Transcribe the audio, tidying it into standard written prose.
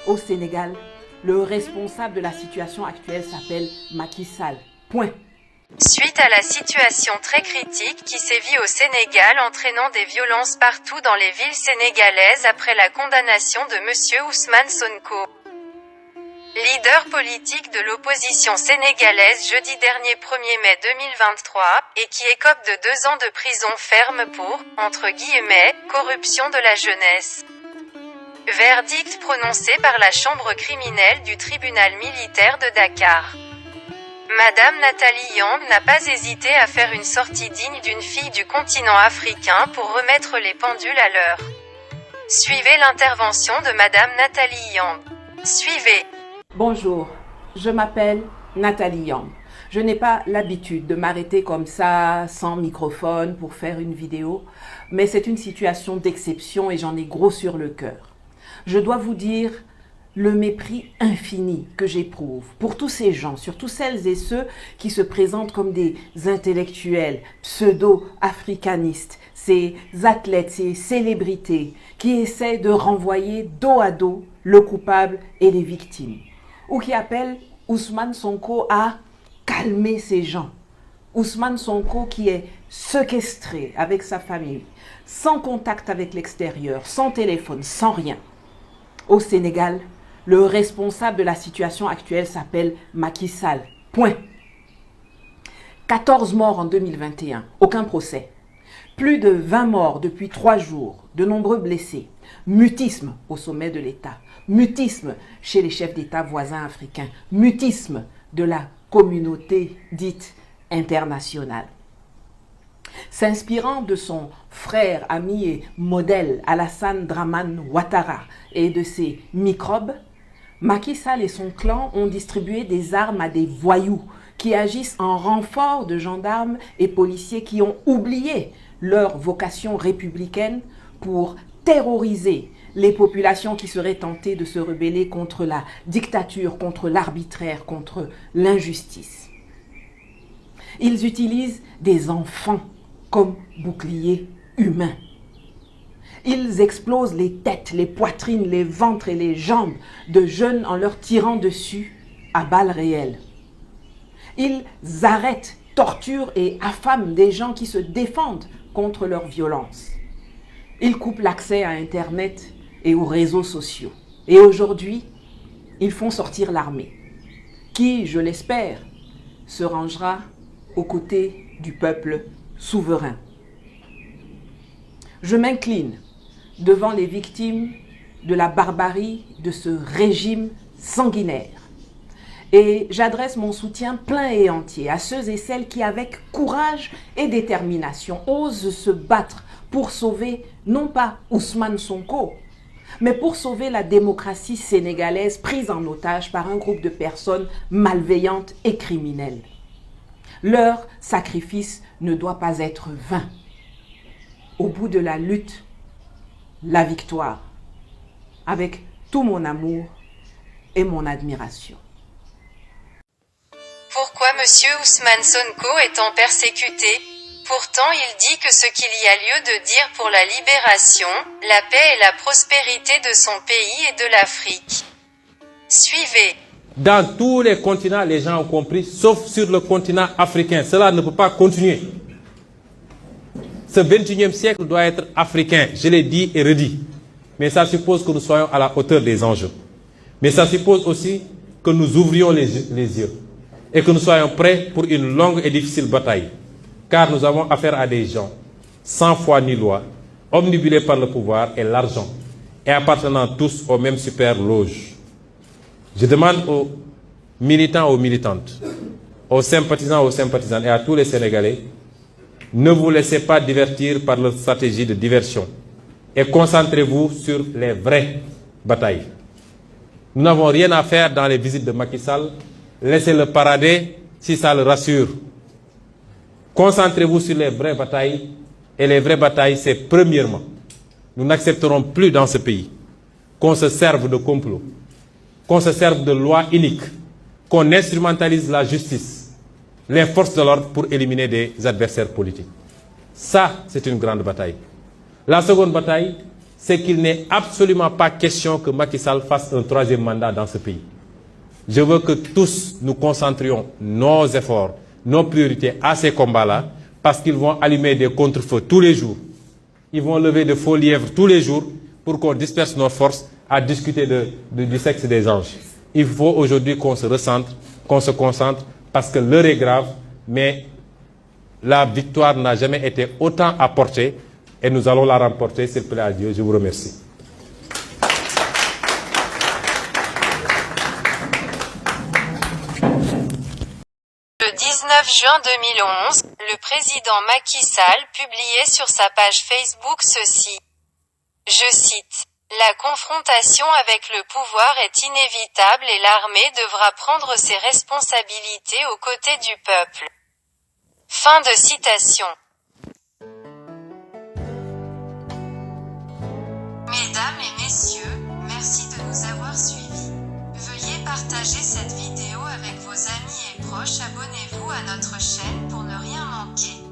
Au Sénégal, le responsable de la situation actuelle s'appelle Macky Sall. Point. Suite à la situation très critique qui sévit au Sénégal entraînant des violences partout dans les villes sénégalaises après la condamnation de Monsieur Ousmane Sonko, leader politique de l'opposition sénégalaise jeudi dernier 1er mai 2023, et qui écope de 2 ans de prison ferme pour, entre guillemets, corruption de la jeunesse. Verdict prononcé par la chambre criminelle du tribunal militaire de Dakar. Madame Nathalie Yamb n'a pas hésité à faire une sortie digne d'une fille du continent africain pour remettre les pendules à l'heure. Suivez l'intervention de Madame Nathalie Yamb. Suivez. Bonjour, je m'appelle Nathalie Yamb. Je n'ai pas l'habitude de m'arrêter comme ça, sans microphone, pour faire une vidéo, mais c'est une situation d'exception et j'en ai gros sur le cœur. Je dois vous dire le mépris infini que j'éprouve pour tous ces gens, surtout celles et ceux qui se présentent comme des intellectuels pseudo-africanistes, ces athlètes, ces célébrités qui essaient de renvoyer dos à dos le coupable et les victimes, ou qui appellent Ousmane Sonko à calmer ces gens. Ousmane Sonko qui est séquestré avec sa famille, sans contact avec l'extérieur, sans téléphone, sans rien. Au Sénégal, le responsable de la situation actuelle s'appelle Macky Sall. Point. 14 morts en 2021, aucun procès. Plus de 20 morts depuis 3 jours, de nombreux blessés. Mutisme au sommet de l'État. Mutisme chez les chefs d'État voisins africains. Mutisme de la communauté dite internationale. S'inspirant de son frère, ami et modèle Alassane Dramane Ouattara et de ses microbes, Macky Sall et son clan ont distribué des armes à des voyous qui agissent en renfort de gendarmes et policiers qui ont oublié leur vocation républicaine pour terroriser les populations qui seraient tentées de se rebeller contre la dictature, contre l'arbitraire, contre l'injustice. Ils utilisent des enfants comme boucliers humains. Ils explosent les têtes, les poitrines, les ventres et les jambes de jeunes en leur tirant dessus à balles réelles. Ils arrêtent, torturent et affament des gens qui se défendent contre leur violence. Ils coupent l'accès à Internet et aux réseaux sociaux. Et aujourd'hui, ils font sortir l'armée, qui, je l'espère, se rangera aux côtés du peuple souverain. Je m'incline devant les victimes de la barbarie de ce régime sanguinaire. Et j'adresse mon soutien plein et entier à ceux et celles qui, avec courage et détermination, osent se battre pour sauver non pas Ousmane Sonko, mais pour sauver la démocratie sénégalaise prise en otage par un groupe de personnes malveillantes et criminelles. Leur sacrifice ne doit pas être vain. Au bout de la lutte, la victoire, avec tout mon amour et mon admiration. Pourquoi Monsieur Ousmane Sonko étant persécuté? Pourtant il dit que ce qu'il y a lieu de dire pour la libération, la paix et la prospérité de son pays et de l'Afrique. Suivez. Dans tous les continents, les gens ont compris, sauf sur le continent africain. Cela ne peut pas continuer. Ce 21e siècle doit être africain, je l'ai dit et redit. Mais ça suppose que nous soyons à la hauteur des enjeux. Mais ça suppose aussi que nous ouvrions les yeux et que nous soyons prêts pour une longue et difficile bataille. Car nous avons affaire à des gens sans foi ni loi, omnibulés par le pouvoir et l'argent, et appartenant tous aux mêmes super loges. Je demande aux militants, aux militantes, aux sympathisants et à tous les Sénégalais, ne vous laissez pas divertir par leur stratégie de diversion et concentrez-vous sur les vraies batailles. Nous n'avons rien à faire dans les visites de Macky Sall, laissez-le parader si ça le rassure. Concentrez-vous sur les vraies batailles, et les vraies batailles, c'est premièrement, nous n'accepterons plus dans ce pays qu'on se serve de complot, qu'on se serve de lois iniques, qu'on instrumentalise la justice, les forces de l'ordre pour éliminer des adversaires politiques. Ça, c'est une grande bataille. La seconde bataille, c'est qu'il n'est absolument pas question que Macky Sall fasse un troisième mandat dans ce pays. Je veux que tous nous concentrions nos efforts, nos priorités à ces combats-là, parce qu'ils vont allumer des contre-feux tous les jours. Ils vont lever de faux lièvres tous les jours pour qu'on disperse nos forces à discuter du sexe des anges. Il faut aujourd'hui qu'on se recentre, qu'on se concentre, parce que l'heure est grave, mais la victoire n'a jamais été autant apportée et nous allons la remporter, s'il plaît à Dieu. Je vous remercie. Le 19 juin 2011, le président Macky Sall publiait sur sa page Facebook ceci. Je cite. La confrontation avec le pouvoir est inévitable et l'armée devra prendre ses responsabilités aux côtés du peuple. Fin de citation. Mesdames et messieurs, merci de nous avoir suivis. Veuillez partager cette vidéo avec vos amis et proches. Abonnez-vous à notre chaîne pour ne rien manquer.